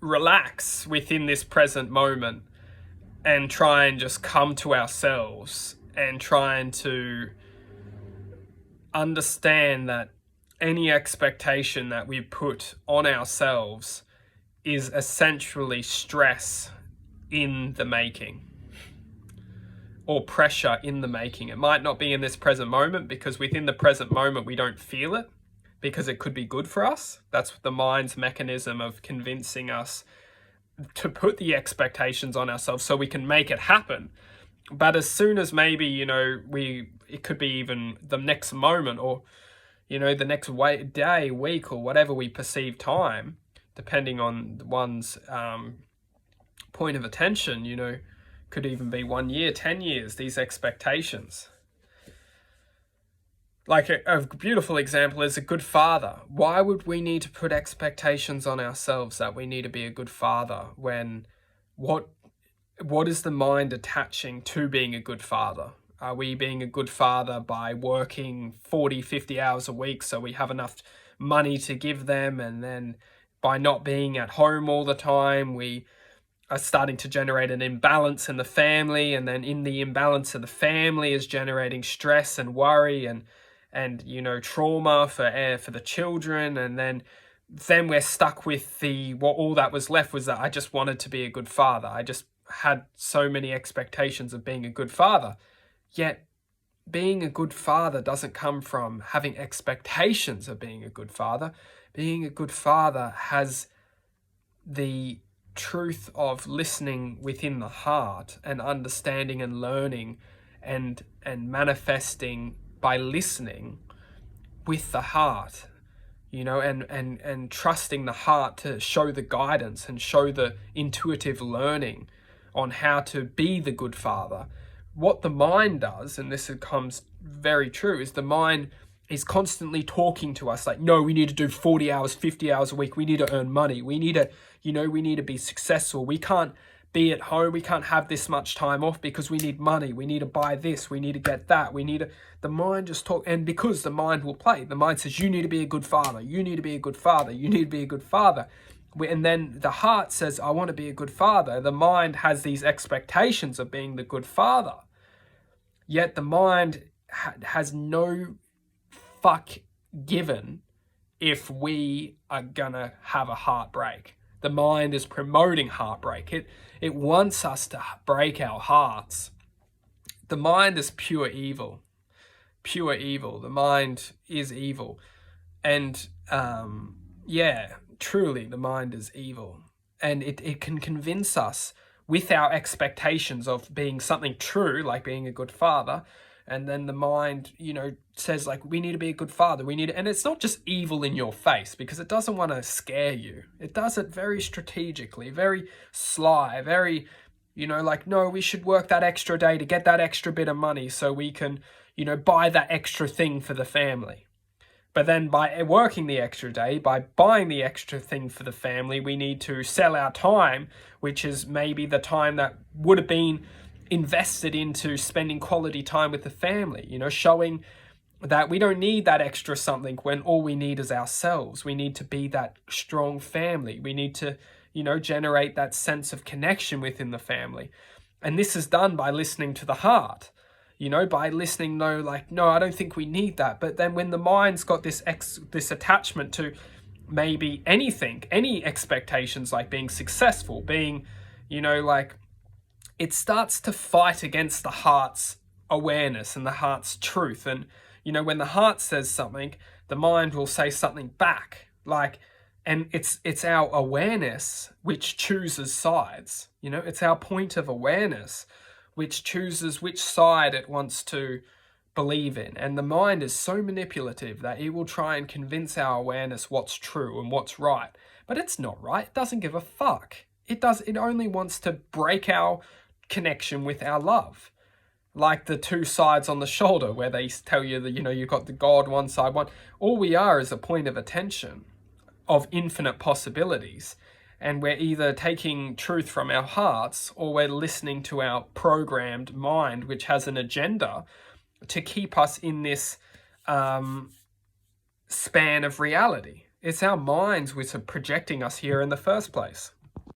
relax within this present moment and try and just come to ourselves and trying to understand that any expectation that we put on ourselves is essentially stress in the making, or pressure in the making. It might not be in this present moment, because within the present moment we don't feel it, because it could be good for us. That's the mind's mechanism of convincing us to put the expectations on ourselves so we can make it happen. But as soon as maybe, it could be even the next moment, or, the next day, week, or whatever we perceive time, depending on one's point of attention, could even be 1 year, 10 years, these expectations. Like a beautiful example is a good father. Why would we need to put expectations on ourselves that we need to be a good father when what is the mind attaching to being a good father? Are we being a good father by working 40, 50 hours a week so we have enough money to give them, and then by not being at home all the time, we are starting to generate an imbalance in the family, and then in the imbalance of the family is generating stress and worry and trauma for the children, and then we're stuck with all that was left was that I just wanted to be a good father. I just had so many expectations of being a good father. Yet being a good father doesn't come from having expectations of being a good father. Being a good father has the truth of listening within the heart and understanding and learning and manifesting by listening with the heart, and trusting the heart to show the guidance and show the intuitive learning on how to be the good father. What the mind does, and this becomes very true, is the mind is constantly talking to us like, no, we need to do 40 hours, 50 hours a week. We need to earn money. We need to be successful. We can't be at home. We can't have this much time off because we need money. We need to buy this. We need to get that. The mind just talk. And because the mind will play, the mind says, you need to be a good father. You need to be a good father. You need to be a good father. And then the heart says, I want to be a good father. The mind has these expectations of being the good father. Yet the mind has no fuck given if we are gonna have a heartbreak. The mind is promoting heartbreak. It wants us to break our hearts. The mind is pure evil. Pure evil. The mind is evil. And truly the mind is evil. And it can convince us with our expectations of being something true, like being a good father. And then the mind, says like, we need to be a good father. And it's not just evil in your face, because it doesn't want to scare you. It does it very strategically, very sly, very, no, we should work that extra day to get that extra bit of money so we can, buy that extra thing for the family. But then by working the extra day, by buying the extra thing for the family, we need to sell our time, which is maybe the time that would have been invested into spending quality time with the family, showing that we don't need that extra something when all we need is ourselves. We need to be that strong family. We need to, generate that sense of connection within the family. And this is done by listening to the heart. By listening, no, I don't think we need that. But then when the mind's got this attachment to maybe anything, any expectations, like being successful, being, it starts to fight against the heart's awareness and the heart's truth. And, when the heart says something, the mind will say something back. And it's our awareness which chooses sides. It's our point of awareness which chooses which side it wants to believe in. And the mind is so manipulative that it will try and convince our awareness what's true and what's right. But it's not right. It doesn't give a fuck. It only wants to break our connection with our love. Like the two sides on the shoulder where they tell you that, you've got the God one side, one. All we are is a point of attention of infinite possibilities. And we're either taking truth from our hearts, or we're listening to our programmed mind, which has an agenda to keep us in this span of reality. It's our minds which are projecting us here in the first place.